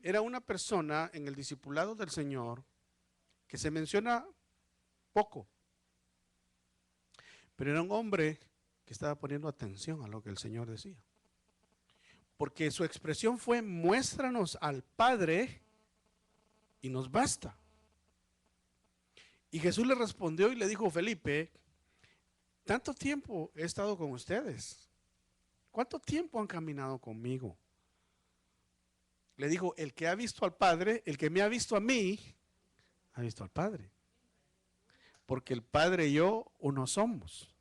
era una persona en el discipulado del Señor que se menciona poco, pero era un hombre que estaba poniendo atención a lo que el Señor decía. Porque su expresión fue: muéstranos al Padre y nos basta. Y Jesús le respondió y le dijo: Felipe, tanto tiempo he estado con ustedes. ¿Cuánto tiempo han caminado conmigo? Le dijo: el que ha visto al Padre, el que me ha visto a mí, ha visto al Padre. Porque el Padre y yo uno somos.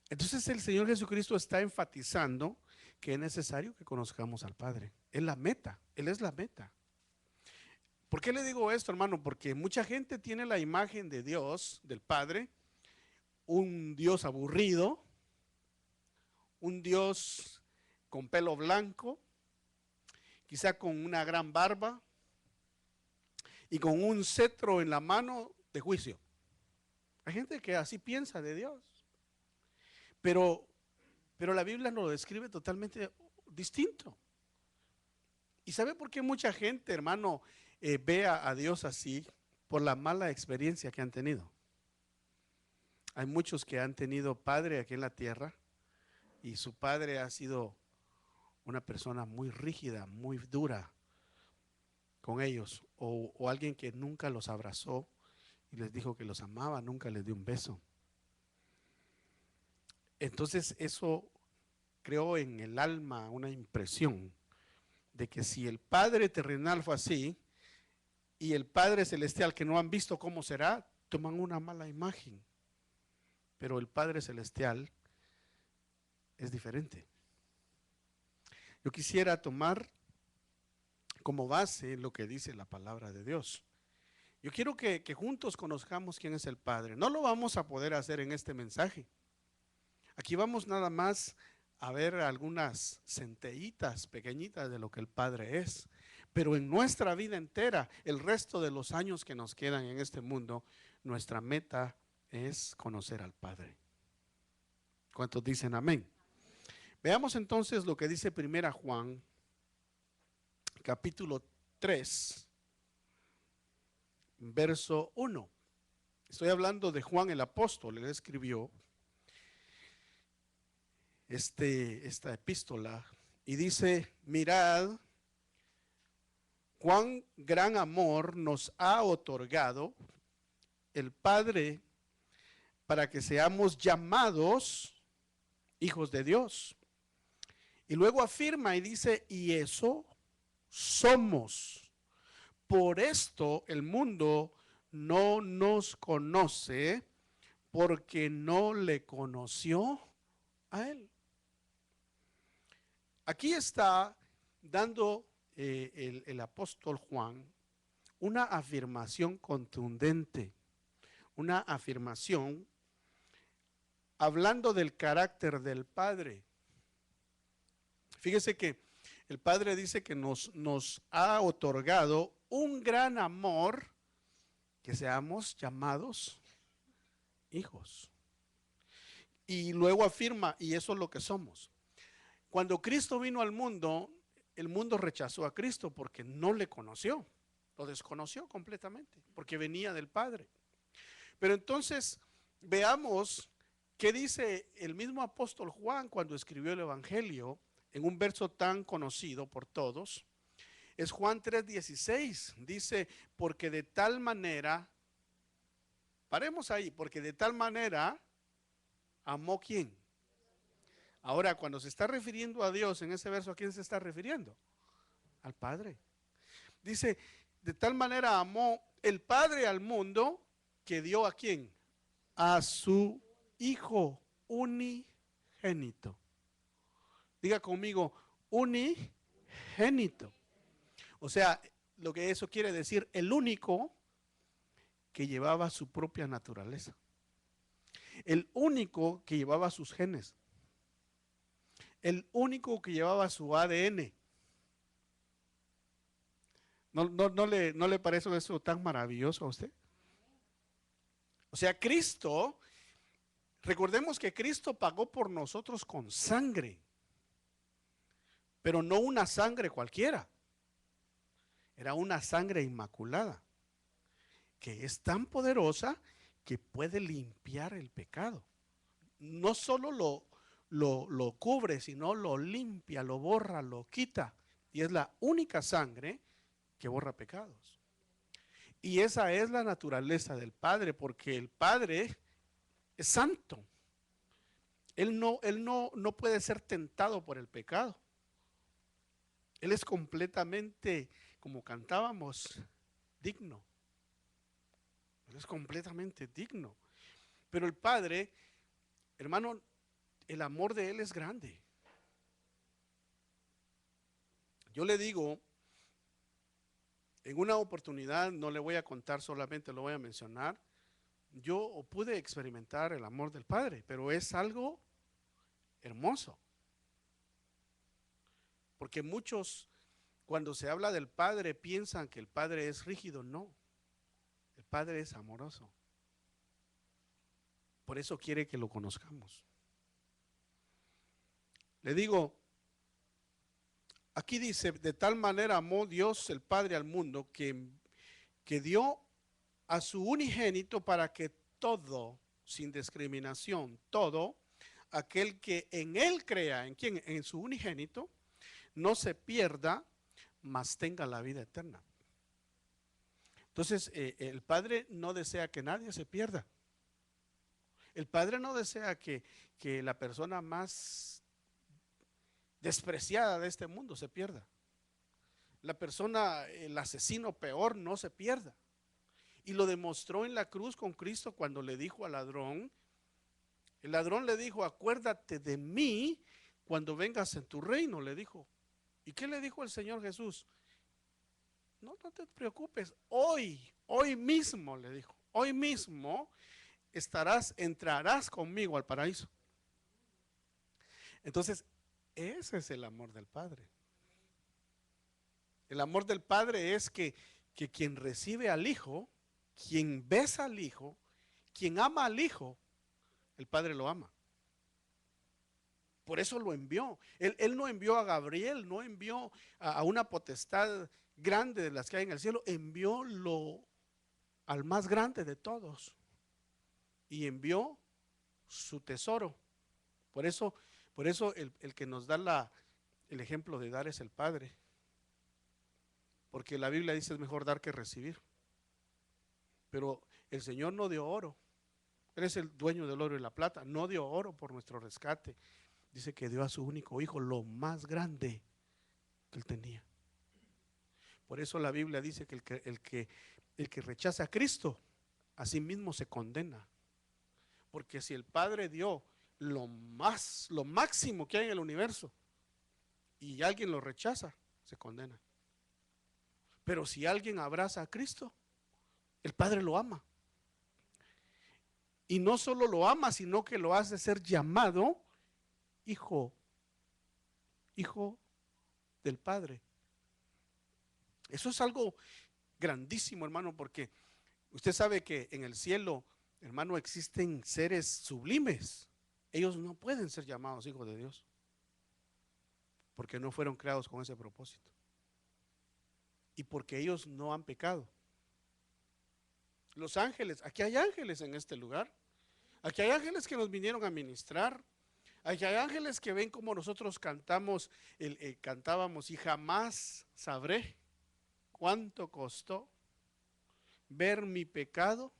Entonces el Señor Jesucristo está enfatizando que es necesario que conozcamos al Padre. Es la meta, Él es la meta. ¿Por qué le digo esto, hermano? Porque mucha gente tiene la imagen de Dios, del Padre, un Dios aburrido, un Dios con pelo blanco, quizá con una gran barba y con un cetro en la mano de juicio. Hay gente que así piensa de Dios, pero, pero la Biblia nos lo describe totalmente distinto. ¿Y sabe por qué mucha gente, hermano, ve a Dios así? Por la mala experiencia que han tenido. Hay muchos que han tenido padre aquí en la tierra y su padre ha sido una persona muy rígida, muy dura con ellos, o alguien que nunca los abrazó y les dijo que los amaba, nunca les dio un beso. Entonces eso creó en el alma una impresión de que si el Padre terrenal fue así y el Padre celestial, que no han visto cómo será, toman una mala imagen. Pero el Padre celestial es diferente. Yo quisiera tomar como base lo que dice la palabra de Dios. Yo quiero que juntos conozcamos quién es el Padre. No lo vamos a poder hacer en este mensaje. Aquí vamos nada más a ver algunas centellitas pequeñitas de lo que el Padre es. Pero en nuestra vida entera, el resto de los años que nos quedan en este mundo, nuestra meta es conocer al Padre. ¿Cuántos dicen amén? Veamos entonces lo que dice Primera Juan, capítulo 3, verso 1. Estoy hablando de Juan el apóstol. Él escribió esta epístola y dice: mirad cuán gran amor nos ha otorgado el Padre para que seamos llamados hijos de Dios. Y luego afirma y dice: y eso somos. Por esto el mundo no nos conoce, porque no le conoció a Él. Aquí está dando el apóstol Juan una afirmación contundente, una afirmación hablando del carácter del Padre. Fíjese que el Padre dice que nos ha otorgado un gran amor, que seamos llamados hijos. Y luego afirma: y eso es lo que somos. Cuando Cristo vino al mundo, el mundo rechazó a Cristo porque no le conoció, lo desconoció completamente, porque venía del Padre. Pero entonces veamos qué dice el mismo apóstol Juan cuando escribió el Evangelio en un verso tan conocido por todos. Es Juan 3:16. Dice: porque de tal manera, paremos ahí, porque de tal manera amó ¿quién? Ahora, cuando se está refiriendo a Dios en ese verso, ¿a quién se está refiriendo? Al Padre. Dice: de tal manera amó el Padre al mundo, que dio ¿a quién? A su Hijo unigénito. Diga conmigo: unigénito. O sea, lo que eso quiere decir: el único que llevaba su propia naturaleza, el único que llevaba sus genes, el único que llevaba su ADN. ¿No le parece eso tan maravilloso a usted? O sea, Cristo, recordemos que Cristo pagó por nosotros con sangre. pero no una sangre cualquiera, era una sangre inmaculada, que es tan poderosa que puede limpiar el pecado. No solo lo cubre, sino lo limpia, lo borra, lo quita. Y es la única sangre que borra pecados. Y esa es la naturaleza del Padre, porque el Padre es santo. Él no puede ser tentado por el pecado. Él es completamente, como cantábamos, digno. Él es completamente digno. Pero el Padre, hermano, el amor de Él es grande. Yo le digo, en una oportunidad, no le voy a contar solamente, lo voy a mencionar, yo pude experimentar el amor del Padre, pero es algo hermoso. Porque muchos, cuando se habla del Padre, piensan que el Padre es rígido. No, el Padre es amoroso. Por eso quiere que lo conozcamos. Le digo, aquí dice, de tal manera amó Dios el Padre al mundo que dio a su unigénito para que todo, sin discriminación, todo, aquel que en Él crea, ¿en quién? En su unigénito, no se pierda, mas tenga la vida eterna. Entonces, el Padre no desea que nadie se pierda. El Padre no desea que la persona más despreciada de este mundo se pierda. La persona, el asesino peor, no se pierda. Y lo demostró en la cruz con Cristo cuando le dijo al ladrón, el ladrón le dijo, acuérdate de mí cuando vengas en tu reino, le dijo. ¿Y qué le dijo el Señor Jesús? No te preocupes, hoy mismo, le dijo, hoy mismo entrarás conmigo al paraíso. Entonces, ese es el amor del Padre. El amor del Padre es que quien recibe al Hijo, quien besa al Hijo, quien ama al Hijo, el Padre lo ama. Por eso lo envió. Él no envió a Gabriel, no envió a una potestad grande de las que hay en el cielo, envió al más grande de todos y envió su tesoro. Por eso el que nos da el ejemplo de dar es el Padre. Porque la Biblia dice es mejor dar que recibir. Pero el Señor no dio oro. Él es el dueño del oro y la plata. No dio oro por nuestro rescate. Dice que dio a su único hijo lo más grande que él tenía. Por eso la Biblia dice que el que rechaza a Cristo, a sí mismo se condena. Porque si el Padre dio lo máximo que hay en el universo y alguien lo rechaza, se condena. Pero si alguien abraza a Cristo, el Padre lo ama. Y no solo lo ama, sino que lo hace ser llamado hijo del Padre. Eso es algo grandísimo, hermano, porque usted sabe que en el cielo, hermano, existen seres sublimes. Ellos no pueden ser llamados hijos de Dios, porque no fueron creados con ese propósito. Y porque ellos no han pecado. Los ángeles, aquí hay ángeles en este lugar. Aquí hay ángeles que nos vinieron a ministrar. Aquí hay ángeles que ven como nosotros cantábamos y jamás sabré cuánto costó ver mi pecado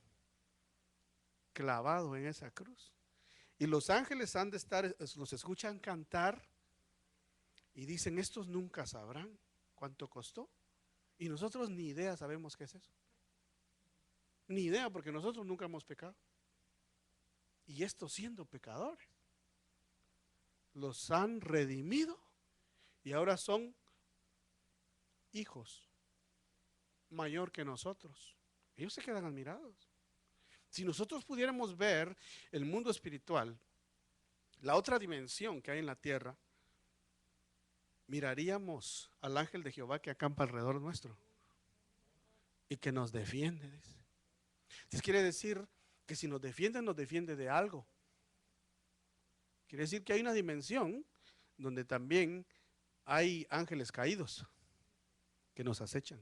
clavado en esa cruz. Y los ángeles han de estar, los escuchan cantar y dicen, estos nunca sabrán cuánto costó. Y nosotros ni idea sabemos qué es eso. Ni idea, porque nosotros nunca hemos pecado. Y estos siendo pecadores, los han redimido y ahora son hijos mayor que nosotros. Ellos se quedan admirados. Si nosotros pudiéramos ver el mundo espiritual, la otra dimensión que hay en la tierra, miraríamos al ángel de Jehová que acampa alrededor nuestro y que nos defiende, dice. Entonces quiere decir que si nos defiende de algo. Quiere decir que hay una dimensión donde también hay ángeles caídos que nos acechan,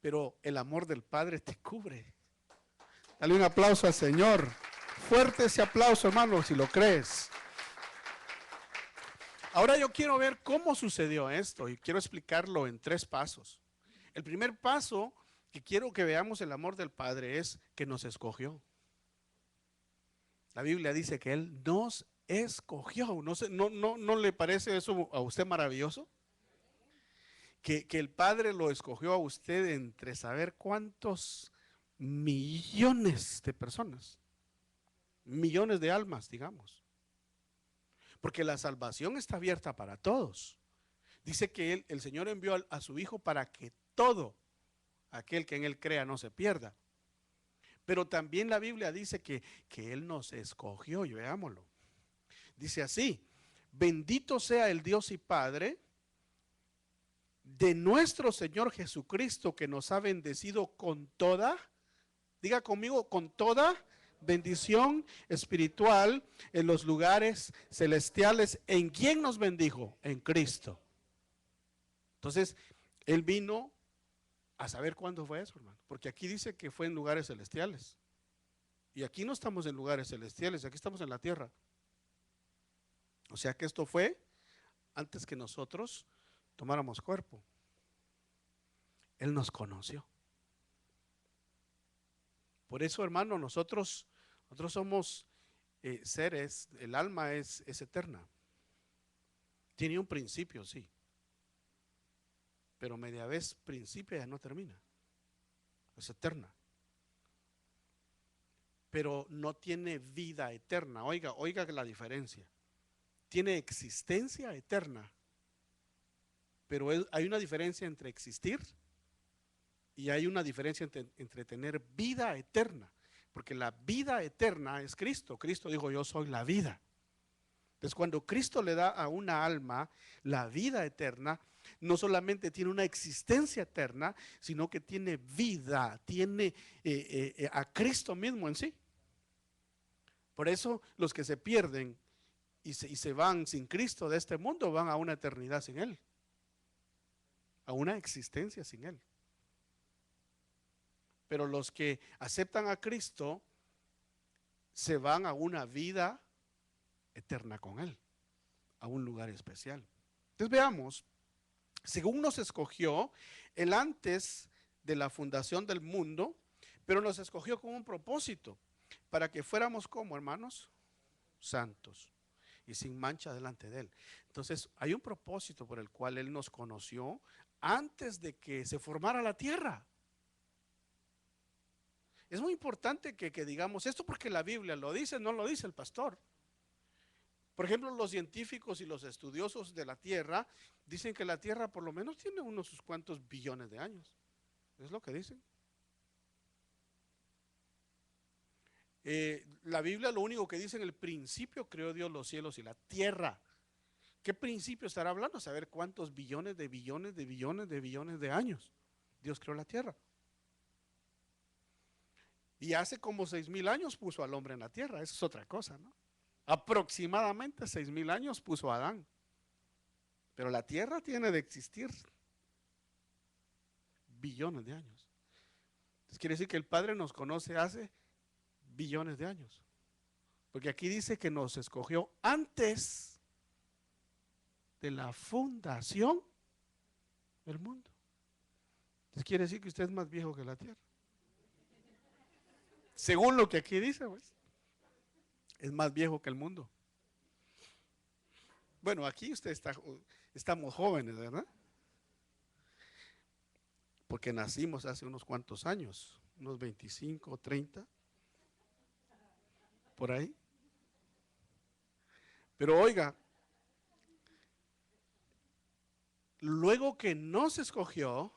pero el amor del Padre te cubre. Dale un aplauso al Señor. Fuerte ese aplauso, hermano, si lo crees. Ahora yo quiero ver cómo sucedió esto y quiero explicarlo en 3 pasos. El primer paso que quiero que veamos el amor del Padre es que nos escogió. La Biblia dice que Él nos escogió. ¿No le parece eso a usted maravilloso? Que el Padre lo escogió a usted entre saber cuántos millones de personas, millones de almas, digamos. Porque la salvación está abierta para todos. Dice que el Señor envió a su Hijo para que todo aquel que en Él crea no se pierda. Pero también la Biblia dice que Él nos escogió, y veámoslo. Dice así: bendito sea el Dios y Padre de nuestro Señor Jesucristo, que nos ha bendecido con toda, diga conmigo, con toda bendición espiritual en los lugares celestiales. ¿En quién nos bendijo? En Cristo. Entonces, Él vino a saber cuándo fue eso, hermano, porque aquí dice que fue en lugares celestiales. Y aquí no estamos en lugares celestiales, aquí estamos en la tierra. O sea que esto fue antes que nosotros tomáramos cuerpo. Él nos conoció. Por eso, hermano, nosotros somos seres, el alma es eterna. Tiene un principio, sí. Pero media vez principio ya no termina. Es eterna. Pero no tiene vida eterna. Oiga la diferencia. Tiene existencia eterna. Pero hay una diferencia entre existir y hay una diferencia entre tener vida eterna. Porque la vida eterna es Cristo. Cristo dijo: yo soy la vida. Entonces, cuando Cristo le da a una alma la vida eterna, no solamente tiene una existencia eterna, sino que tiene vida, tiene a Cristo mismo en sí. Por eso los que se pierden y se van sin Cristo de este mundo, van a una eternidad sin Él, a una existencia sin Él. Pero los que aceptan a Cristo se van a una vida eterna con Él, a un lugar especial. Entonces veamos, según nos escogió Él antes de la fundación del mundo, pero nos escogió con un propósito, para que fuéramos como, hermanos, santos y sin mancha delante de Él. Entonces hay un propósito por el cual Él nos conoció antes de que se formara la tierra. Es muy importante que digamos esto, porque la Biblia lo dice, no lo dice el pastor. Por ejemplo, los científicos y los estudiosos de la Tierra dicen que la Tierra por lo menos tiene unos cuantos billones de años. Es lo que dicen. La Biblia lo único que dice: en el principio creó Dios los cielos y la tierra. ¿Qué principio estará hablando? Saber cuántos billones de billones de billones de billones de años Dios creó la tierra. Y hace como 6,000 años puso al hombre en la tierra. Eso es otra cosa, ¿no? Aproximadamente 6,000 años puso a Adán. Pero la tierra tiene de existir billones de años. Entonces quiere decir que el Padre nos conoce hace billones de años. Porque aquí dice que nos escogió antes de la fundación del mundo. Entonces quiere decir que usted es más viejo que la tierra. Según lo que aquí dice, pues, es más viejo que el mundo. Bueno, aquí estamos jóvenes, ¿verdad? Porque nacimos hace unos cuantos años, unos 25, 30, por ahí. Pero oiga, luego que nos escogió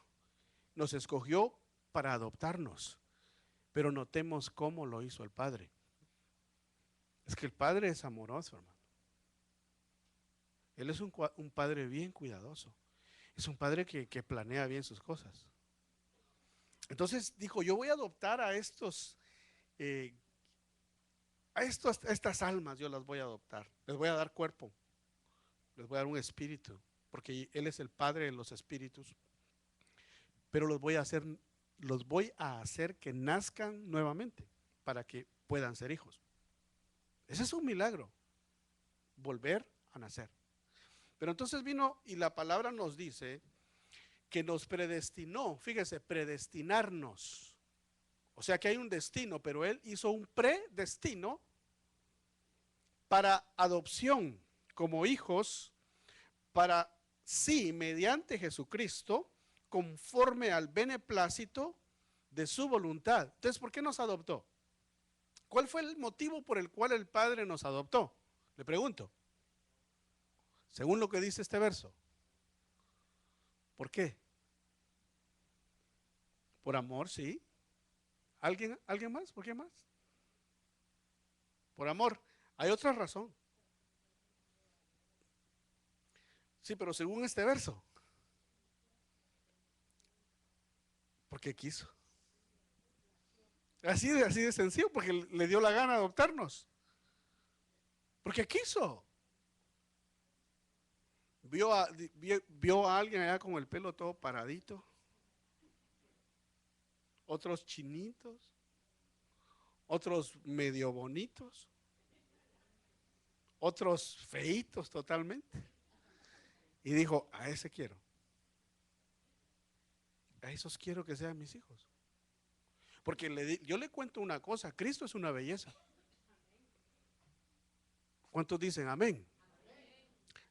para adoptarnos. Pero notemos cómo lo hizo el Padre. Es que el Padre es amoroso, hermano. Él es un Padre bien cuidadoso. Es un Padre que planea bien sus cosas. Entonces dijo: yo voy a adoptar a estas almas, yo las voy a adoptar. Les voy a dar cuerpo. Les voy a dar un espíritu, porque Él es el Padre de los espíritus. Pero los voy a hacer que nazcan nuevamente para que puedan ser hijos. Ese es un milagro, volver a nacer. Pero entonces vino y la palabra nos dice que nos predestinó, fíjese, predestinarnos. O sea que hay un destino, pero Él hizo un predestino para adopción como hijos, para sí, mediante Jesucristo, conforme al beneplácito de su voluntad. Entonces, ¿por qué nos adoptó? ¿Cuál fue el motivo por el cual el Padre nos adoptó? Le pregunto. Según lo que dice este verso. ¿Por qué? Por amor, sí. ¿Alguien más? ¿Por qué más? Por amor. Hay otra razón. Sí, pero según este verso. Porque quiso. Así de sencillo, porque le dio la gana de adoptarnos. Porque quiso. Vio a alguien allá con el pelo todo paradito. Otros chinitos. Otros medio bonitos. Otros feitos totalmente. Y dijo, a ese quiero. A esos quiero que sean mis hijos. Porque yo le cuento una cosa, Cristo es una belleza. ¿Cuántos dicen amén?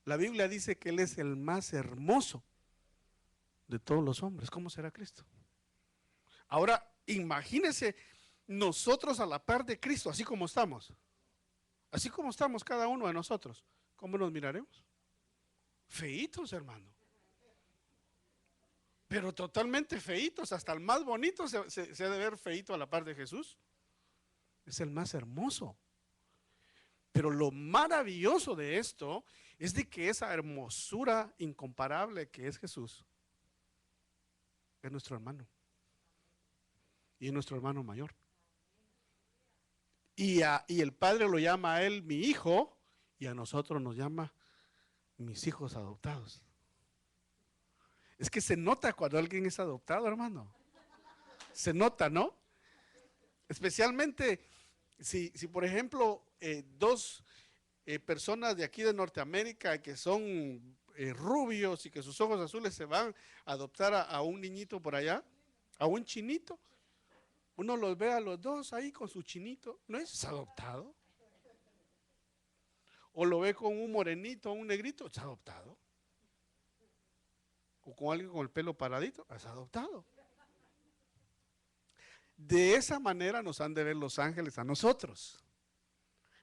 La Biblia dice que Él es el más hermoso de todos los hombres. ¿Cómo será Cristo? Ahora, imagínense nosotros a la par de Cristo, así como estamos. Así como estamos cada uno de nosotros. ¿Cómo nos miraremos? Feitos, hermano. Pero totalmente feitos, hasta el más bonito se ha de ver feito a la par de Jesús. Es el más hermoso. Pero lo maravilloso de esto es de que esa hermosura incomparable que es Jesús es nuestro hermano. Y es nuestro hermano mayor. Y el Padre lo llama a él mi hijo y a nosotros nos llama mis hijos adoptados. Es que se nota cuando alguien es adoptado, hermano. Se nota, ¿no? Especialmente si por ejemplo, dos personas de aquí de Norteamérica que son rubios y que sus ojos azules se van a adoptar a un niñito por allá, a un chinito. Uno los ve a los dos ahí con su chinito, ¿no es adoptado? O lo ve con un morenito, un negrito, es adoptado. O con alguien con el pelo paradito, es adoptado. De esa manera nos han de ver los ángeles a nosotros.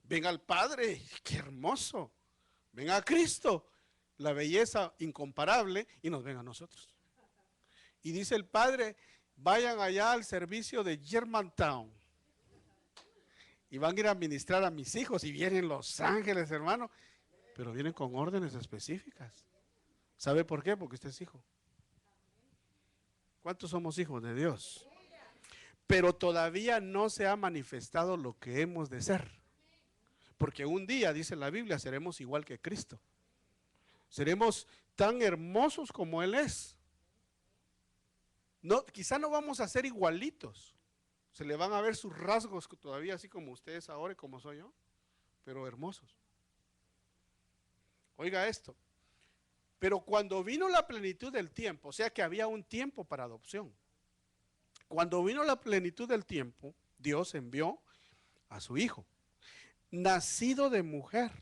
Ven al Padre, qué hermoso. Ven a Cristo, la belleza incomparable, y nos ven a nosotros. Y dice el Padre, vayan allá al servicio de Germantown. Y van a ir a ministrar a mis hijos. Y vienen los ángeles, hermano. Pero vienen con órdenes específicas. ¿Sabe por qué? Porque usted es hijo. ¿Cuántos somos hijos de Dios? Pero todavía no se ha manifestado lo que hemos de ser. Porque un día, dice la Biblia, seremos igual que Cristo. Seremos tan hermosos como Él es. No, quizá no vamos a ser igualitos. Se le van a ver sus rasgos todavía así como ustedes ahora y como soy yo, pero hermosos. Oiga esto. Pero cuando vino la plenitud del tiempo, o sea que había un tiempo para adopción. Cuando vino la plenitud del tiempo, Dios envió a su hijo, nacido de mujer,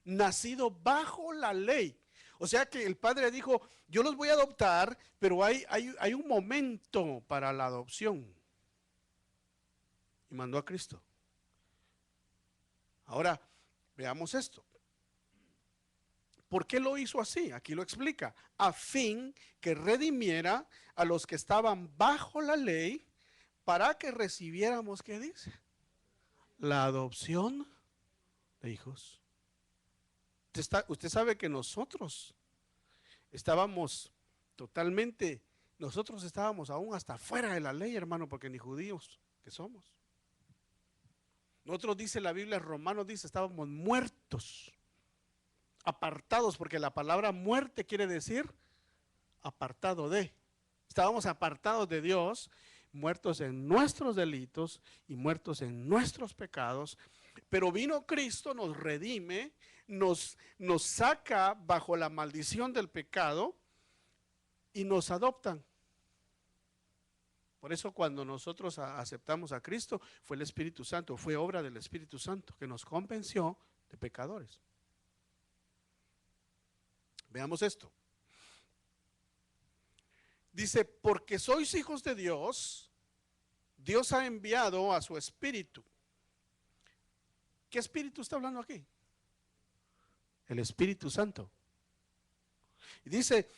nacido bajo la ley. O sea que el padre dijo, yo los voy a adoptar, pero hay un momento para la adopción. Y mandó a Cristo. Ahora, veamos esto. ¿Por qué lo hizo así? Aquí lo explica. A fin que redimiera a los que estaban bajo la ley para que recibiéramos, ¿qué dice? La adopción de hijos. Usted sabe que nosotros estábamos totalmente, nosotros estábamos aún hasta fuera de la ley, hermano, porque ni judíos que somos. Nosotros, dice la Biblia, Romanos dice, estábamos muertos apartados, porque la palabra muerte quiere decir apartado de. Estábamos apartados de Dios, muertos en nuestros delitos y muertos en nuestros pecados, pero vino Cristo, nos redime, nos saca bajo la maldición del pecado y nos adoptan. Por eso cuando nosotros aceptamos a Cristo, fue el Espíritu Santo, fue obra del Espíritu Santo que nos convenció de pecadores. Veamos esto. Dice, porque sois hijos de Dios, Dios ha enviado a su Espíritu. ¿Qué Espíritu está hablando aquí? El Espíritu Santo. Y dice,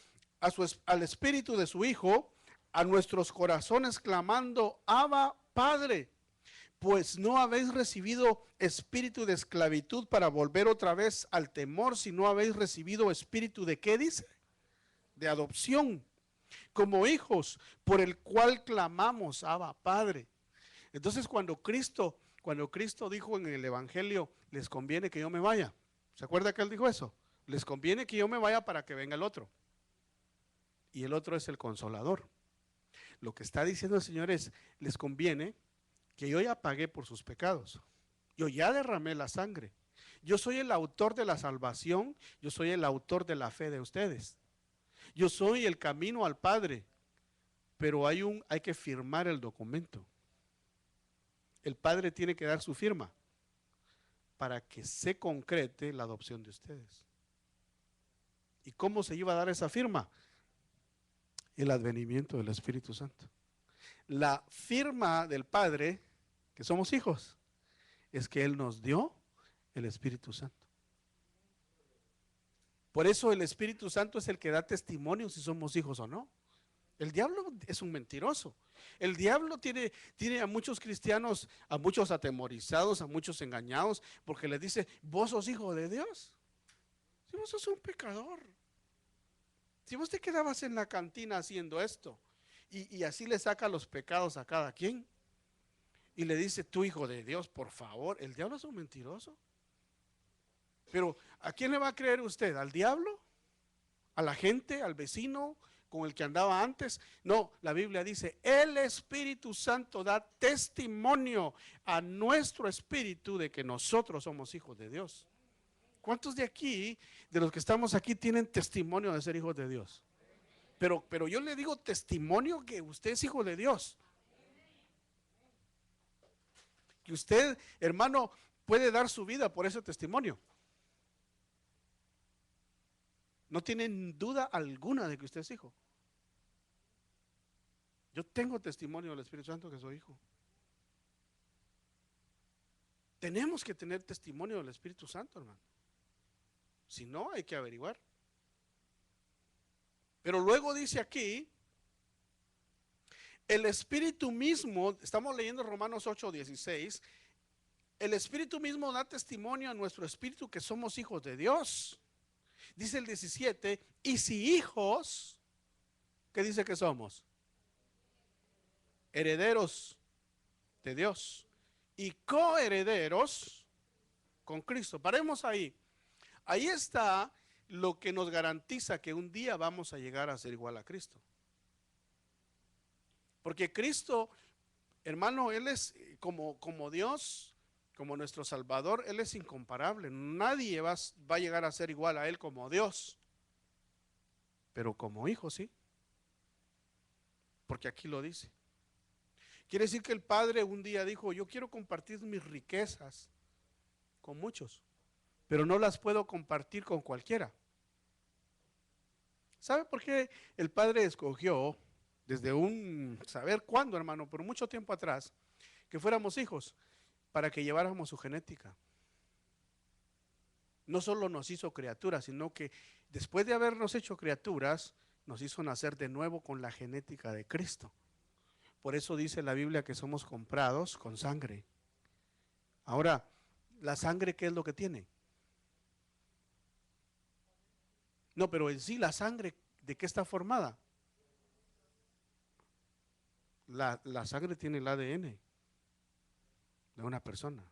al Espíritu de su Hijo, a nuestros corazones clamando, Abba, Padre. Pues no habéis recibido espíritu de esclavitud para volver otra vez al temor, sino habéis recibido espíritu de, ¿qué dice? De adopción, como hijos, por el cual clamamos, Abba, Padre. Entonces cuando Cristo dijo en el Evangelio, les conviene que yo me vaya. ¿Se acuerda que él dijo eso? Les conviene que yo me vaya para que venga el otro. Y el otro es el Consolador. Lo que está diciendo el Señor es, les conviene que yo ya pagué por sus pecados. Yo ya derramé la sangre. Yo soy el autor de la salvación. Yo soy el autor de la fe de ustedes. Yo soy el camino al Padre. Pero hay que firmar el documento. El Padre tiene que dar su firma para que se concrete la adopción de ustedes. ¿Y cómo se iba a dar esa firma? El advenimiento del Espíritu Santo. La firma del Padre, que somos hijos, es que Él nos dio el Espíritu Santo. Por eso el Espíritu Santo es el que da testimonio si somos hijos o no. El diablo es un mentiroso. El diablo tiene a muchos cristianos, a muchos atemorizados, a muchos engañados, porque les dice, vos sos hijo de Dios. Si vos sos un pecador. Si vos te quedabas en la cantina haciendo esto, y así le saca los pecados a cada quien, y le dice, tú hijo de Dios, por favor, el diablo es un mentiroso. Pero ¿a quién le va a creer usted? ¿Al diablo? ¿A la gente? ¿Al vecino con el que andaba antes? No, la Biblia dice, el Espíritu Santo da testimonio a nuestro espíritu de que nosotros somos hijos de Dios. ¿Cuántos de aquí, de los que estamos aquí, tienen testimonio de ser hijos de Dios? Pero yo le digo testimonio que usted es hijo de Dios. Que usted, hermano, puede dar su vida por ese testimonio. No tienen duda alguna de que usted es hijo. Yo tengo testimonio del Espíritu Santo que soy hijo. Tenemos que tener testimonio del Espíritu Santo, hermano. Si no, hay que averiguar. Pero luego dice aquí, el Espíritu mismo, estamos leyendo Romanos 8:16, el Espíritu mismo da testimonio a nuestro espíritu que somos hijos de Dios. Dice el 17, y si hijos, ¿qué dice que somos? Herederos de Dios y coherederos con Cristo. Paremos ahí. Ahí está lo que nos garantiza que un día vamos a llegar a ser igual a Cristo. Porque Cristo, hermano, Él es como Dios, como nuestro Salvador, Él es incomparable. Nadie va a llegar a ser igual a Él como Dios. Pero como hijo, sí. Porque aquí lo dice. Quiere decir que el Padre un día dijo, yo quiero compartir mis riquezas con muchos, pero no las puedo compartir con cualquiera. ¿Sabe por qué el Padre escogió desde un saber cuándo, hermano, por mucho tiempo atrás, que fuéramos hijos, para que lleváramos su genética? No solo nos hizo criaturas, sino que después de habernos hecho criaturas, nos hizo nacer de nuevo con la genética de Cristo. Por eso dice la Biblia que somos comprados con sangre. Ahora, ¿la sangre qué es lo que tiene? No, pero en sí la sangre, ¿de qué está formada? La sangre tiene el ADN de una persona.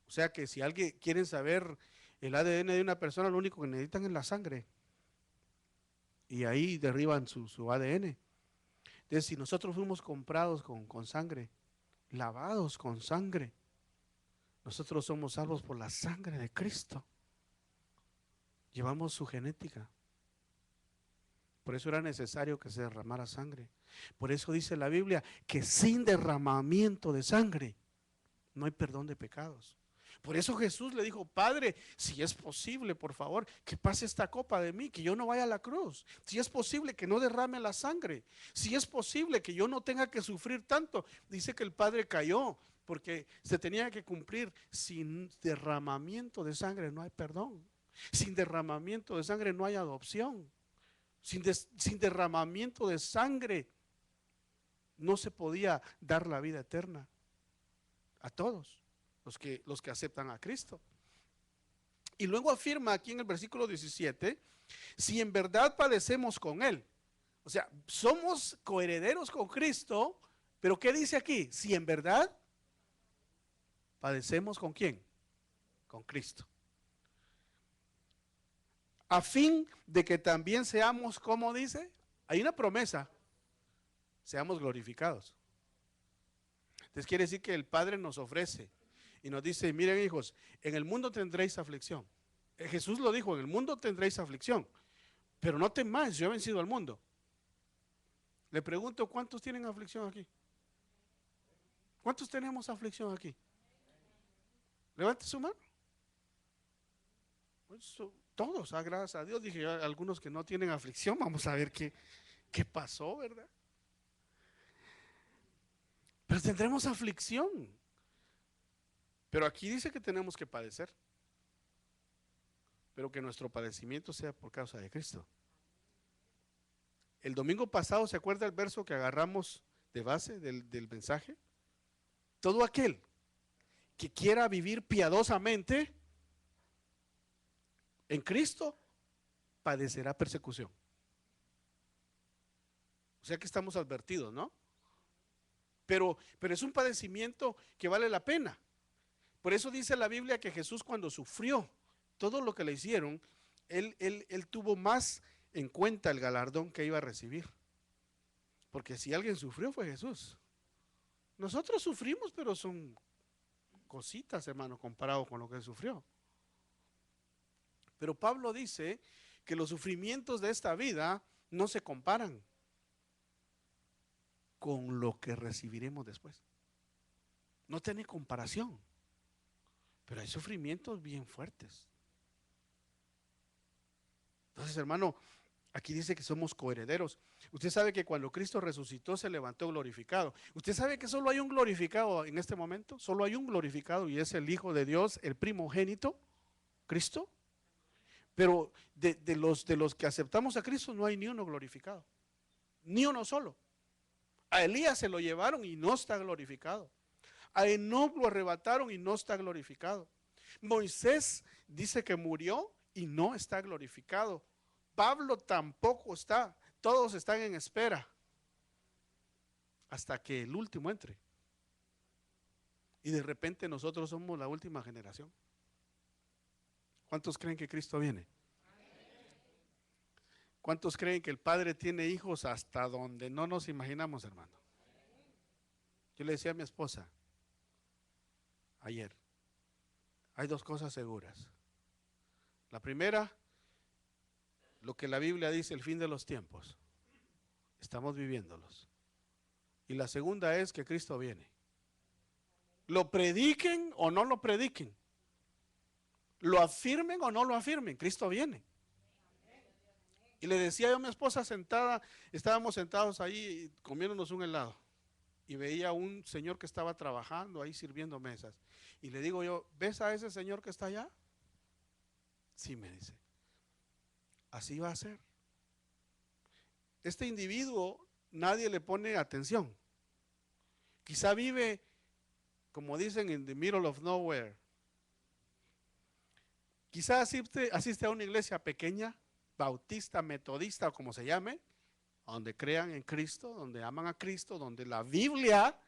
O sea que si alguien quiere saber El ADN de una persona lo único que necesitan es la sangre. Y ahí derriban su ADN. Entonces, si nosotros fuimos comprados con sangre, lavados con sangre, nosotros somos salvos por la sangre de Cristo. Llevamos su genética. Por eso era necesario que se derramara sangre. Por eso dice la Biblia que sin derramamiento de sangre no hay perdón de pecados. Por eso Jesús le dijo: Padre, si es posible, por favor, que pase esta copa de mí, que yo no vaya a la cruz. Si es posible que no derrame la sangre. Si es posible que yo no tenga que sufrir tanto. Dice que el Padre cayó porque se tenía que cumplir. Sin derramamiento de sangre no hay perdón. Sin derramamiento de sangre no hay adopción. Sin derramamiento de sangre no se podía dar la vida eterna a todos los que aceptan a Cristo. Y luego afirma aquí en el versículo 17, si en verdad padecemos con Él. O sea, somos coherederos con Cristo, pero ¿qué dice aquí? Si en verdad padecemos ¿con quién? Con Cristo. A fin de que también seamos, ¿cómo dice? Hay una promesa, seamos glorificados. Entonces quiere decir que el Padre nos ofrece y nos dice: miren, hijos, en el mundo tendréis aflicción. Jesús lo dijo: en el mundo tendréis aflicción, pero no temáis, yo he vencido al mundo. Le pregunto: ¿cuántos tienen aflicción aquí? ¿Cuántos tenemos aflicción aquí? Levante su mano. Pues, todos, gracias a Dios. Dije: algunos que no tienen aflicción, vamos a ver qué pasó, ¿verdad? Pero tendremos aflicción. Pero aquí dice que tenemos que padecer, pero que nuestro padecimiento sea por causa de Cristo. El domingo pasado, ¿se acuerda el verso que agarramos de base del mensaje? Todo aquel que quiera vivir piadosamente en Cristo padecerá persecución. O sea que estamos advertidos, ¿no? Pero es un padecimiento que vale la pena. Por eso dice la Biblia que Jesús, cuando sufrió todo lo que le hicieron, él tuvo más en cuenta el galardón que iba a recibir. Porque si alguien sufrió fue Jesús. Nosotros sufrimos, pero son cositas, hermano, comparado con lo que él sufrió. Pero Pablo dice que los sufrimientos de esta vida no se comparan con lo que recibiremos después. No tiene comparación. Pero hay sufrimientos bien fuertes. Entonces, hermano, aquí dice que somos coherederos. Usted sabe que cuando Cristo resucitó se levantó glorificado. Usted sabe que solo hay un glorificado en este momento. Solo hay un glorificado y es el Hijo de Dios, el primogénito, Cristo. Pero de los que aceptamos a Cristo no hay ni uno glorificado. Ni uno solo. A Elías se lo llevaron y no está glorificado. A Enoc lo arrebataron y no está glorificado. Moisés dice que murió y no está glorificado. Pablo tampoco está. Todos están en espera hasta que el último entre. Y de repente nosotros somos la última generación. ¿Cuántos creen que Cristo viene? ¿Cuántos creen que el Padre tiene hijos hasta donde no nos imaginamos, hermano? Yo le decía a mi esposa ayer: hay dos cosas seguras. La primera, lo que la Biblia dice, el fin de los tiempos. Estamos viviéndolos. Y la segunda es que Cristo viene. Lo prediquen o no lo prediquen. Lo afirmen o no lo afirmen. Cristo viene. Y le decía yo a mi esposa sentada, estábamos sentados ahí comiéndonos un helado. Y veía a un señor que estaba trabajando ahí sirviendo mesas. Y le digo yo: ¿ves a ese señor que está allá? Sí, me dice. Así va a ser. Este individuo nadie le pone atención. Quizá vive, como dicen, in the middle of nowhere. Quizá asiste a una iglesia pequeña, bautista, metodista o como se llame, donde crean en Cristo, donde aman a Cristo, donde la Biblia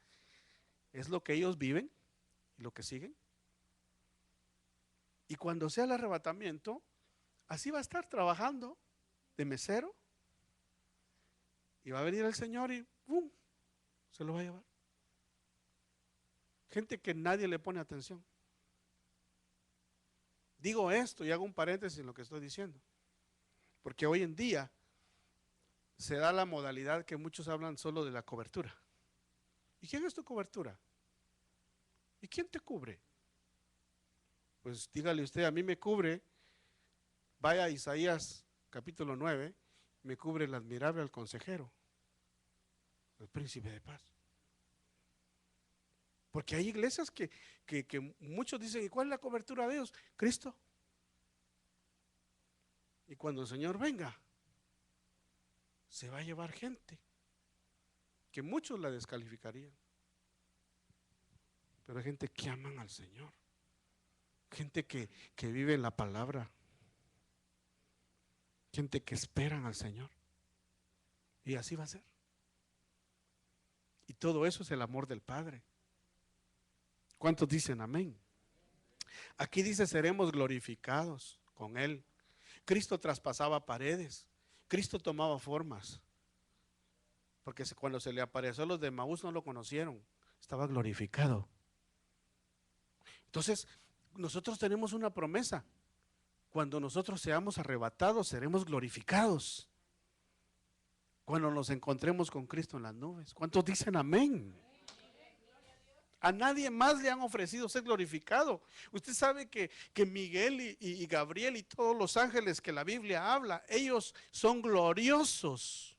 es lo que ellos viven y lo que siguen. Y cuando sea el arrebatamiento, así va a estar trabajando de mesero. Y va a venir el Señor y ¡pum!, se lo va a llevar. Gente que nadie le pone atención. Digo esto y hago un paréntesis en lo que estoy diciendo, porque hoy en día se da la modalidad que muchos hablan solo de la cobertura. ¿Y quién es tu cobertura? ¿Y quién te cubre? Pues dígale usted, a mí me cubre, vaya a Isaías capítulo 9, me cubre el admirable al consejero, el príncipe de paz. Porque hay iglesias que muchos dicen, ¿y cuál es la cobertura de Dios? Cristo. Y cuando el Señor venga, se va a llevar gente que muchos la descalificarían. Pero hay gente que aman al Señor, gente que vive en la palabra, gente que esperan al Señor. Y así va a ser. Y todo eso es el amor del Padre. ¿Cuántos dicen amén? Aquí dice, seremos glorificados con Él. Cristo traspasaba paredes, Cristo tomaba formas, porque cuando se le apareció a los de Maús no lo conocieron, estaba glorificado. Entonces, nosotros tenemos una promesa: cuando nosotros seamos arrebatados, seremos glorificados. Cuando nos encontremos con Cristo en las nubes. ¿Cuántos dicen amén? A nadie más le han ofrecido ser glorificado. Usted sabe que Miguel y Gabriel y todos los ángeles que la Biblia habla, ellos son gloriosos,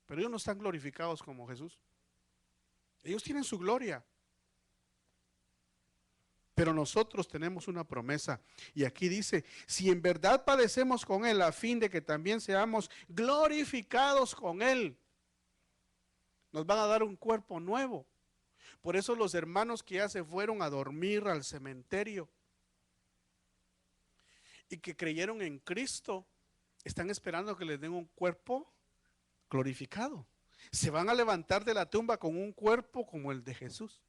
pero ellos no están glorificados como Jesús. Ellos tienen su gloria, pero nosotros tenemos una promesa. Y aquí dice, si en verdad padecemos con Él, a fin de que también seamos glorificados con Él. Nos van a dar un cuerpo nuevo. Por eso los hermanos que ya se fueron a dormir al cementerio y que creyeron en Cristo, están esperando que les den un cuerpo glorificado. Se van a levantar de la tumba con un cuerpo como el de Jesús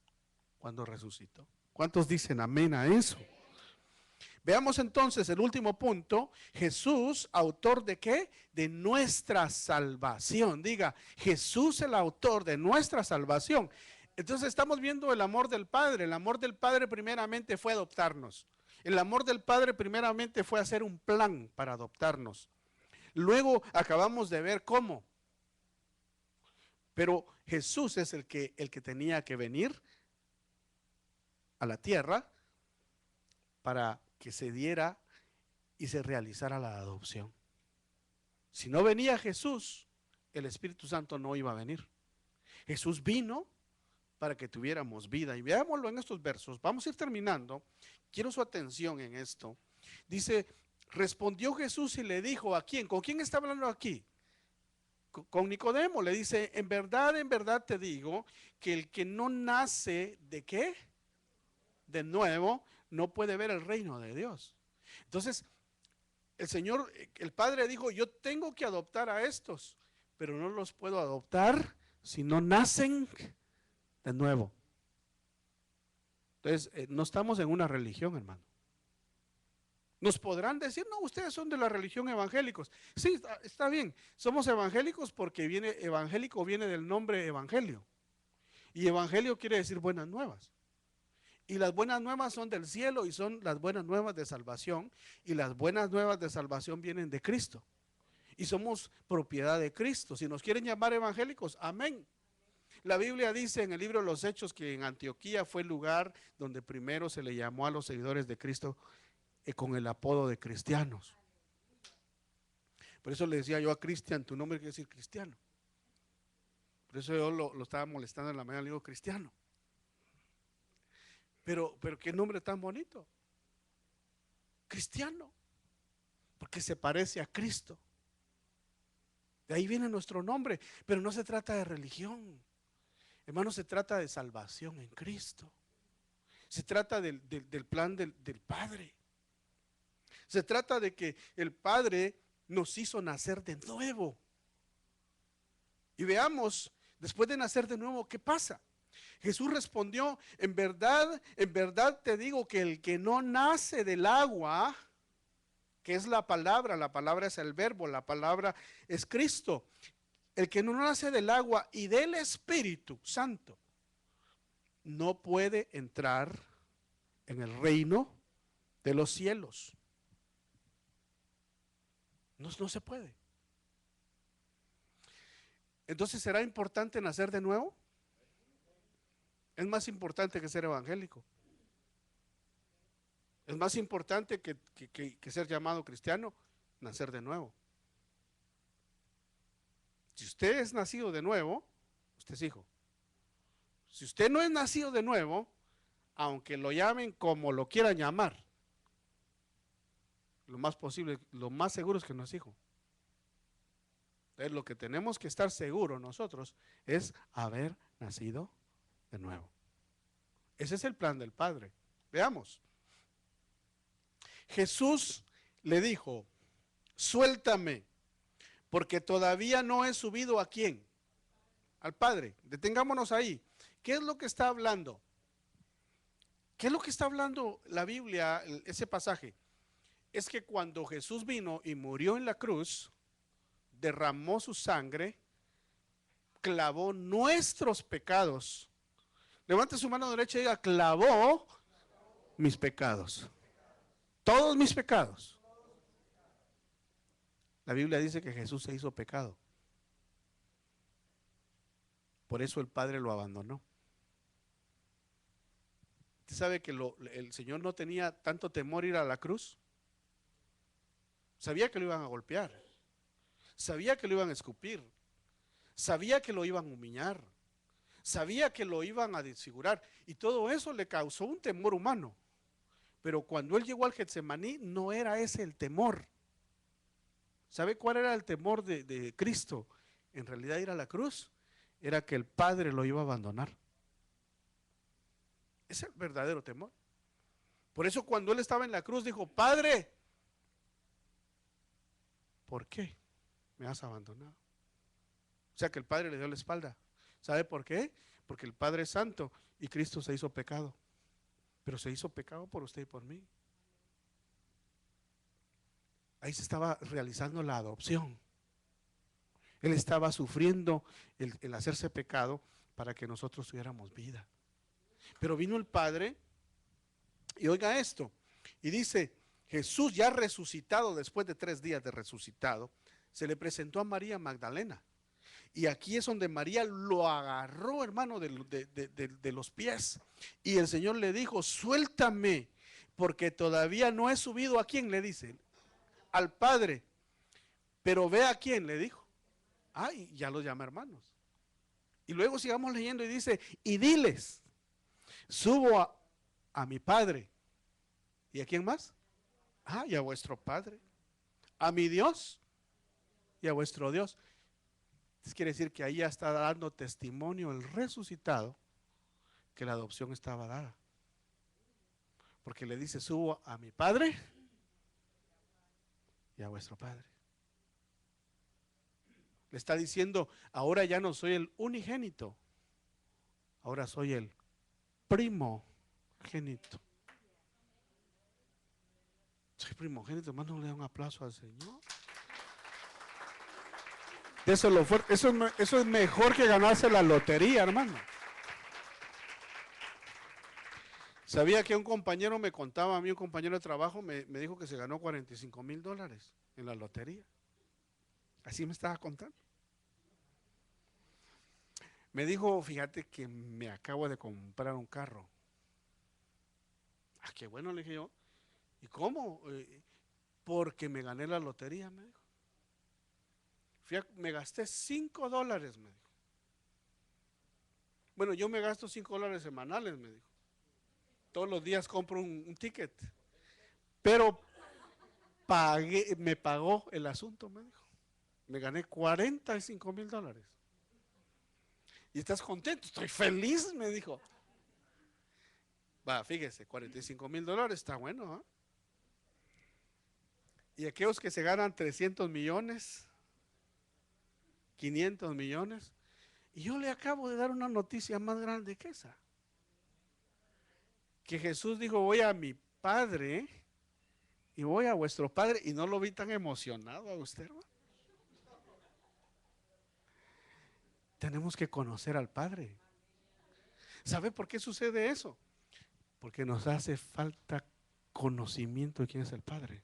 cuando resucitó. ¿Cuántos dicen amén a eso? Veamos entonces el último punto. Jesús, autor de ¿qué? De nuestra salvación. Diga, Jesús el autor de nuestra salvación. Entonces estamos viendo el amor del Padre. El amor del Padre primeramente fue adoptarnos. El amor del Padre primeramente fue hacer un plan para adoptarnos. Luego acabamos de ver cómo. Pero Jesús es el que tenía que venir a la tierra para que se diera y se realizara la adopción. Si no venía Jesús, el Espíritu Santo no iba a venir. Jesús vino para que tuviéramos vida. Y veámoslo en estos versos. Vamos a ir terminando. Quiero su atención en esto. Dice, respondió Jesús y le dijo, ¿a quién? ¿Con quién está hablando aquí? Con Nicodemo. Le dice, en verdad te digo que el que no nace ¿de qué? De nuevo, no puede ver el reino de Dios. Entonces, el Señor, el Padre dijo, yo tengo que adoptar a estos, pero no los puedo adoptar si no nacen de nuevo. Entonces, no estamos en una religión, hermano. Nos podrán decir, no, ustedes son de la religión evangélicos. Sí, está bien, somos evangélicos porque evangélico viene del nombre evangelio. Y evangelio quiere decir buenas nuevas. Y las buenas nuevas son del cielo y son las buenas nuevas de salvación. Y las buenas nuevas de salvación vienen de Cristo. Y somos propiedad de Cristo. Si nos quieren llamar evangélicos, amén. La Biblia dice en el libro de los Hechos que en Antioquía fue el lugar donde primero se le llamó a los seguidores de Cristo con el apodo de cristianos. Por eso le decía yo a Cristian, tu nombre quiere decir cristiano. Por eso yo lo estaba molestando en la mañana, le digo cristiano. Pero qué nombre tan bonito. Cristiano. Porque se parece a Cristo. De ahí viene nuestro nombre. Pero no se trata de religión. Hermano, se trata de salvación en Cristo. Se trata del plan del Padre. Se trata de que el Padre nos hizo nacer de nuevo. Y veamos, después de nacer de nuevo, ¿qué pasa? Jesús respondió, en verdad te digo que el que no nace del agua, que es la palabra es el verbo, la palabra es Cristo. El que no nace del agua y del Espíritu Santo no puede entrar en el reino de los cielos. No se puede. Entonces, ¿será importante nacer de nuevo? Es más importante que ser evangélico. Es más importante que ser llamado cristiano, nacer de nuevo. Si usted es nacido de nuevo, usted es hijo. Si usted no es nacido de nuevo, aunque lo llamen como lo quieran llamar, lo más posible, lo más seguro es que no es hijo. Entonces, lo que tenemos que estar seguros nosotros es haber nacido de nuevo. Ese es el plan del Padre. Veamos. Jesús le dijo, suéltame, porque todavía no he subido ¿a quién? Al Padre. Detengámonos ahí. ¿Qué es lo que está hablando? ¿Qué es lo que está hablando la Biblia, ese pasaje? Es que cuando Jesús vino y murió en la cruz, derramó su sangre, clavó nuestros pecados. Levante su mano derecha y diga, clavó mis pecados. Todos mis pecados. La Biblia dice que Jesús se hizo pecado. Por eso el Padre lo abandonó. ¿Usted sabe que el Señor no tenía tanto temor ir a la cruz? Sabía que lo iban a golpear. Sabía que lo iban a escupir. Sabía que lo iban a humillar. Sabía que lo iban a desfigurar. Y todo eso le causó un temor humano. Pero cuando él llegó al Getsemaní, no era ese el temor. ¿Sabe cuál era el temor de Cristo? En realidad ir a la cruz era que el Padre lo iba a abandonar. Es el verdadero temor. Por eso cuando él estaba en la cruz dijo, Padre, ¿por qué me has abandonado? O sea que el Padre le dio la espalda. ¿Sabe por qué? Porque el Padre es santo y Cristo se hizo pecado. Pero se hizo pecado por usted y por mí. Ahí se estaba realizando la adopción. Él estaba sufriendo el hacerse pecado para que nosotros tuviéramos vida. Pero vino el Padre y oiga esto, y dice, Jesús ya resucitado, después de 3 días de resucitado, se le presentó a María Magdalena. Y aquí es donde María lo agarró, hermano, de los pies. Y el Señor le dijo, suéltame, porque todavía no he subido ¿a quién? Le dice, al Padre. Pero ve a quién, le dijo. Ay, ya los llama hermanos. Y luego sigamos leyendo y dice, y diles, subo a mi Padre. ¿Y a quién más? Ah, y a vuestro Padre. A mi Dios y a vuestro Dios. Esto quiere decir que ahí ya está dando testimonio el resucitado que la adopción estaba dada. Porque le dice, subo a mi Padre y a vuestro Padre. Le está diciendo, ahora ya no soy el unigénito, ahora soy el primogénito. Soy primogénito, hermano, le da un aplauso al Señor. Eso es lo fuerte, eso es mejor que ganarse la lotería, hermano. Sabía que un compañero me contaba, a mí un compañero de trabajo me dijo que se ganó $45,000 en la lotería. Así me estaba contando. Me dijo, fíjate que me acabo de comprar un carro. Ah, qué bueno, le dije yo. ¿Y cómo? Porque me gané la lotería, me dijo. Me gasté $5, me dijo. Bueno, yo me gasto $5 semanales, me dijo. Todos los días compro un ticket. Pero me pagó el asunto, me dijo. Me gané $45,000. ¿Y estás contento? Estoy feliz, me dijo. Va, fíjese, $45,000 está bueno, ¿eh? Y aquellos que se ganan 300 millones, 500 millones, Y yo le acabo de dar una noticia más grande que esa. Que Jesús dijo, voy a mi Padre y voy a vuestro Padre. Y no lo vi tan emocionado a usted, hermano. Tenemos que conocer al Padre. ¿Sabe por qué sucede eso? Porque nos hace falta conocimiento de quién es el Padre.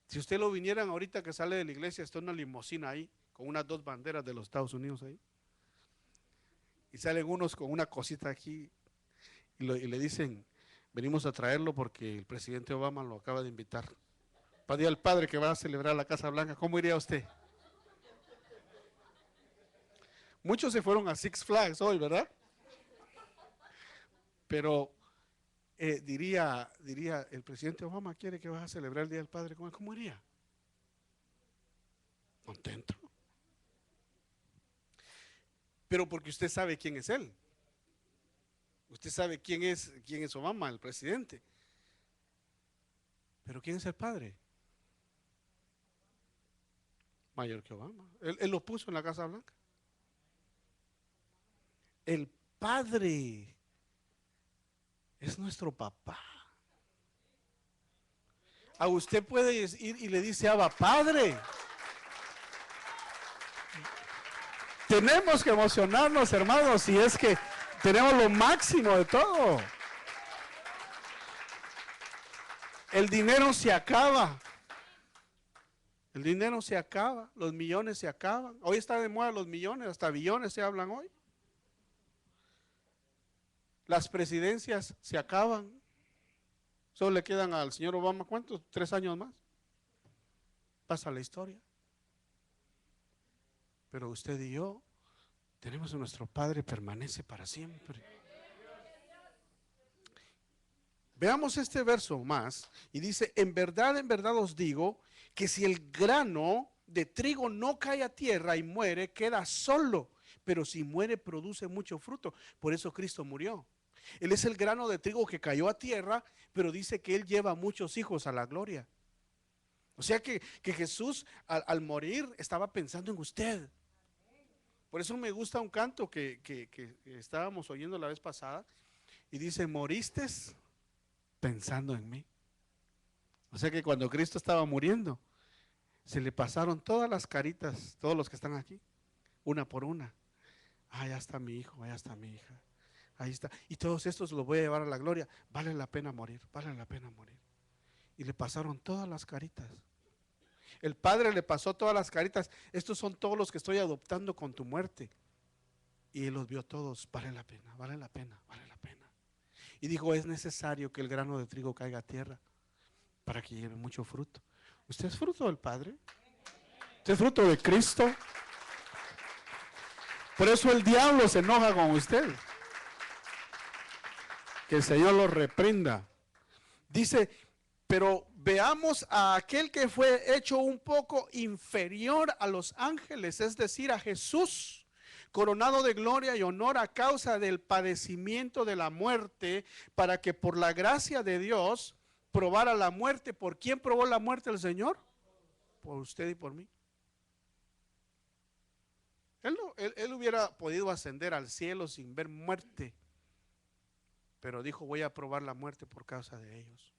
Si usted lo vinieran ahorita que sale de la iglesia, está una limusina ahí, con unas 2 banderas de los Estados Unidos ahí. Y salen unos con una cosita aquí y le dicen, venimos a traerlo porque el presidente Obama lo acaba de invitar. Para Día del Padre que va a celebrar la Casa Blanca, ¿cómo iría usted? Muchos se fueron a Six Flags hoy, ¿verdad? Pero diría, el presidente Obama quiere que vas a celebrar el Día del Padre, ¿cómo iría? Contento. Pero porque usted sabe quién es él. Usted sabe quién es Obama, el presidente. Pero ¿quién es el Padre? Mayor que Obama. Él lo puso en la Casa Blanca. El Padre es nuestro papá. A usted puede ir y le dice, Abba, Padre. Tenemos que emocionarnos, hermanos, y es que tenemos lo máximo de todo. El dinero se acaba. El dinero se acaba, los millones se acaban. Hoy está de moda los millones, hasta billones se hablan hoy. Las presidencias se acaban. Solo le quedan al señor Obama, ¿cuántos? 3 años más. Pasa la historia. Pero usted y yo tenemos a nuestro Padre, permanece para siempre. Veamos este verso más y dice, en verdad os digo que si el grano de trigo no cae a tierra y muere, queda solo, pero si muere produce mucho fruto. Por eso Cristo murió. Él es el grano de trigo que cayó a tierra, pero dice que Él lleva a muchos hijos a la gloria. O sea que Jesús al morir estaba pensando en usted. Por eso me gusta un canto que estábamos oyendo la vez pasada y dice, moriste pensando en mí. O sea que cuando Cristo estaba muriendo, se le pasaron todas las caritas, todos los que están aquí, una por una. Allá está mi hijo, allá está mi hija, ahí está. Y todos estos los voy a llevar a la gloria. Vale la pena morir, vale la pena morir. Y le pasaron todas las caritas. El Padre le pasó todas las caritas. Estos son todos los que estoy adoptando con tu muerte. Y Él los vio todos. Vale la pena, vale la pena, vale la pena. Y dijo, es necesario que el grano de trigo caiga a tierra para que lleve mucho fruto. ¿Usted es fruto del Padre? ¿Usted es fruto de Cristo? Por eso el diablo se enoja con usted. Que el Señor lo reprenda. Dice, pero veamos a aquel que fue hecho un poco inferior a los ángeles, es decir, a Jesús, coronado de gloria y honor a causa del padecimiento de la muerte, para que por la gracia de Dios probara la muerte. ¿Por quién probó la muerte el Señor? Por usted y por mí. Él hubiera podido ascender al cielo sin ver muerte, pero dijo, voy a probar la muerte por causa de ellos.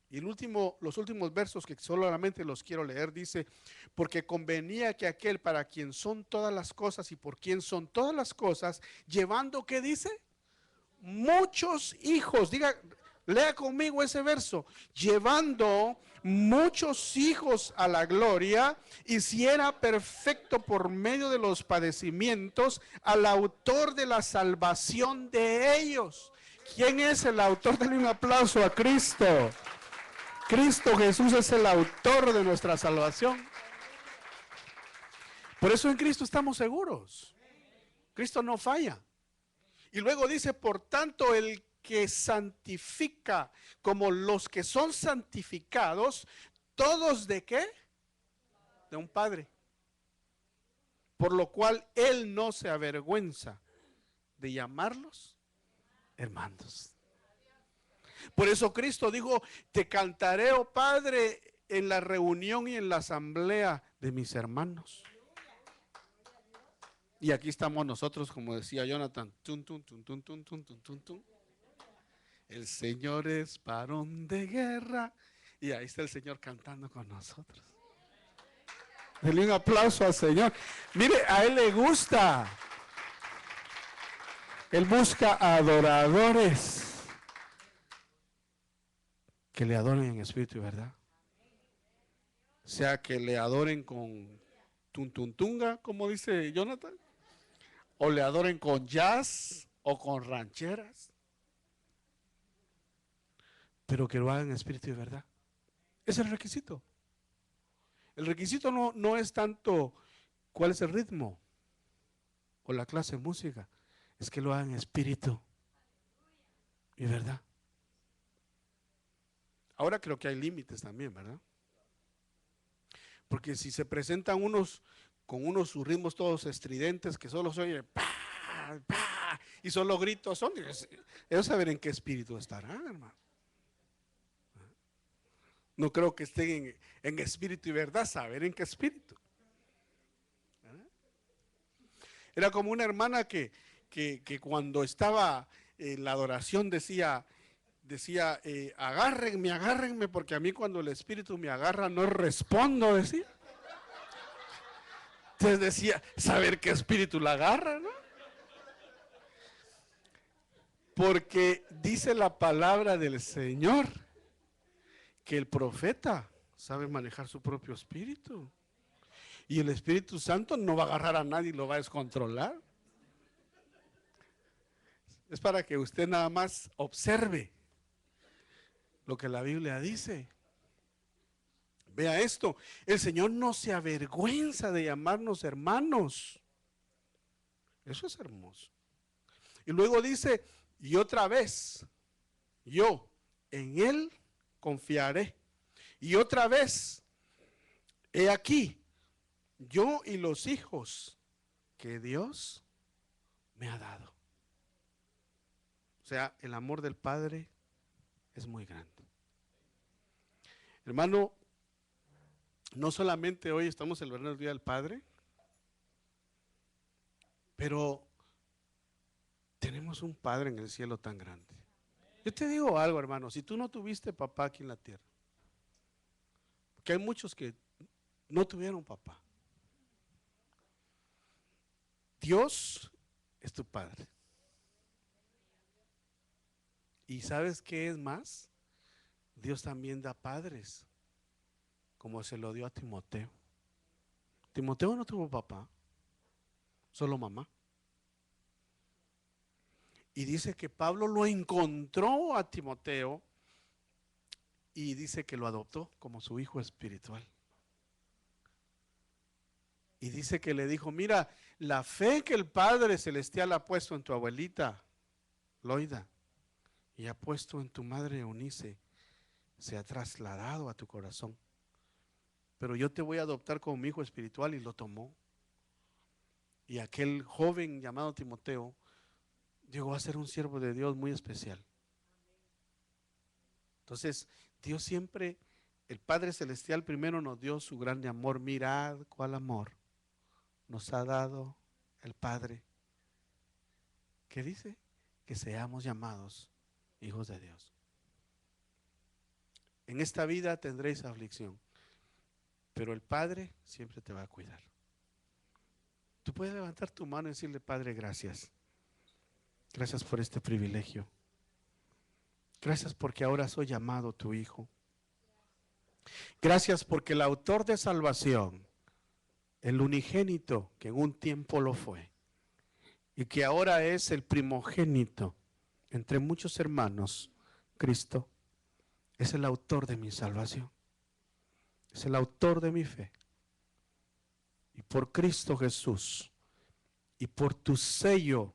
Y los últimos versos que solamente los quiero leer, dice, porque convenía que aquel para quien son todas las cosas y por quien son todas las cosas, llevando, ¿qué dice? Muchos hijos, lea conmigo ese verso, llevando muchos hijos a la gloria, hiciera perfecto por medio de los padecimientos al autor de la salvación de ellos. ¿Quién es el autor? Dale un aplauso a Cristo. Cristo Jesús es el autor de nuestra salvación. Por eso en Cristo estamos seguros. Cristo no falla. Y luego dice, por tanto, el que santifica como los que son santificados, todos ¿de qué? De un Padre. Por lo cual Él no se avergüenza de llamarlos hermanos. Por eso Cristo dijo, te cantaré, oh Padre, en la reunión y en la asamblea de mis hermanos. Y aquí estamos nosotros, como decía Jonathan, tun, tun, tun, tun, tun, tun, tun, tun, tun. El Señor es varón de guerra. Y ahí está el Señor cantando con nosotros. Denle un aplauso al Señor. Mire, a Él le gusta. Él busca adoradores que le adoren en espíritu y verdad. O sea, que le adoren con tuntuntunga, como dice Jonathan, o le adoren con jazz o con rancheras, pero que lo hagan en espíritu y verdad. Ese es el requisito. El requisito no es tanto cuál es el ritmo o la clase de música, es que lo hagan en espíritu y verdad. Ahora creo que hay límites también, ¿verdad? Porque si se presentan unos con unos sus ritmos todos estridentes que solo se oye ¡pah! ¡Pah! Y solo gritos, ellos saben en qué espíritu estarán, hermano. No creo que estén en espíritu y verdad, saber en qué espíritu. Era como una hermana que cuando estaba en la adoración decía, agárrenme, agárrenme, porque a mí cuando el espíritu me agarra no respondo, decía. Entonces decía, saber qué espíritu la agarra, ¿no? Porque dice la palabra del Señor que el profeta sabe manejar su propio espíritu. Y el Espíritu Santo no va a agarrar a nadie y lo va a descontrolar. Es para que usted nada más observe lo que la Biblia dice. Vea esto, el Señor no se avergüenza de llamarnos hermanos. Eso es hermoso. Y luego dice, y otra vez, yo en Él confiaré. Y otra vez, he aquí, yo y los hijos que Dios me ha dado. O sea, el amor del Padre es muy grande. Hermano, no solamente hoy estamos celebrando el Día del Padre, pero tenemos un Padre en el cielo tan grande. Yo te digo algo, hermano, si tú no tuviste papá aquí en la tierra, porque hay muchos que no tuvieron papá, Dios es tu Padre. ¿Y sabes qué es más? Dios también da padres, como se lo dio a Timoteo. Timoteo no tuvo papá, solo mamá. Y dice que Pablo lo encontró a Timoteo y dice que lo adoptó como su hijo espiritual. Y dice que le dijo, mira, la fe que el Padre Celestial ha puesto en tu abuelita, Loida, y ha puesto en tu madre Eunice, se ha trasladado a tu corazón. Pero yo te voy a adoptar como mi hijo espiritual, y lo tomó. Y aquel joven llamado Timoteo llegó a ser un siervo de Dios muy especial. Entonces, Dios siempre, el Padre Celestial primero nos dio su grande amor. Mirad cuál amor nos ha dado el Padre. ¿Qué dice? Que seamos llamados hijos de Dios. En esta vida tendréis aflicción, pero el Padre siempre te va a cuidar. Tú puedes levantar tu mano y decirle, Padre, gracias. Gracias por este privilegio. Gracias porque ahora soy llamado tu hijo. Gracias porque el autor de salvación, el unigénito que en un tiempo lo fue y que ahora es el primogénito entre muchos hermanos, Cristo, es el autor de mi salvación. Es el autor de mi fe. Y por Cristo Jesús y por tu sello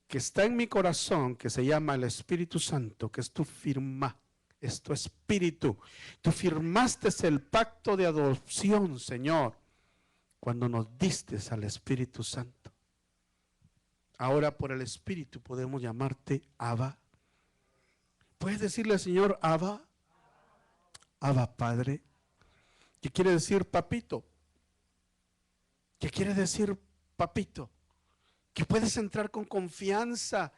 que está en mi corazón, que se llama el Espíritu Santo, que es tu firma, es tu espíritu. Tú firmaste el pacto de adopción, Señor, cuando nos diste al Espíritu Santo. Ahora por el Espíritu podemos llamarte Abba. ¿Puedes decirle al Señor Abba? Abba Padre. ¿Qué quiere decir papito? ¿Qué quiere decir, papito? Que puedes entrar con confianza.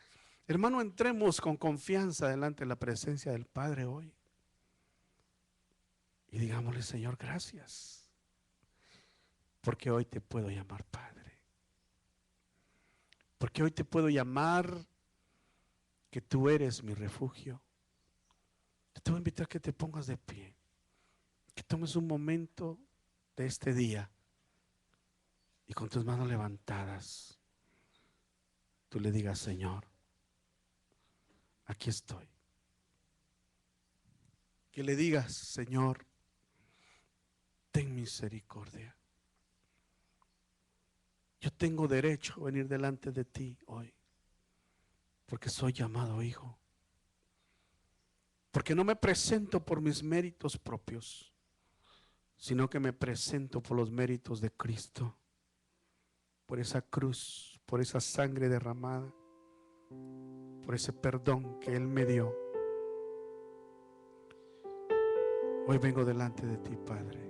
Hermano, entremos con confianza delante de la presencia del Padre hoy. Y digámosle, Señor, gracias. Porque hoy te puedo llamar Padre. Porque hoy te puedo llamar que tú eres mi refugio. Te voy a invitar a que te pongas de pie. Que tomes un momento de este día y con tus manos levantadas tú le digas, Señor, aquí estoy. Que le digas, Señor, ten misericordia. Yo tengo derecho a venir delante de ti hoy, porque soy llamado hijo. Porque no me presento por mis méritos propios, sino que me presento por los méritos de Cristo, por esa cruz, por esa sangre derramada, por ese perdón que Él me dio. Hoy vengo delante de ti, Padre.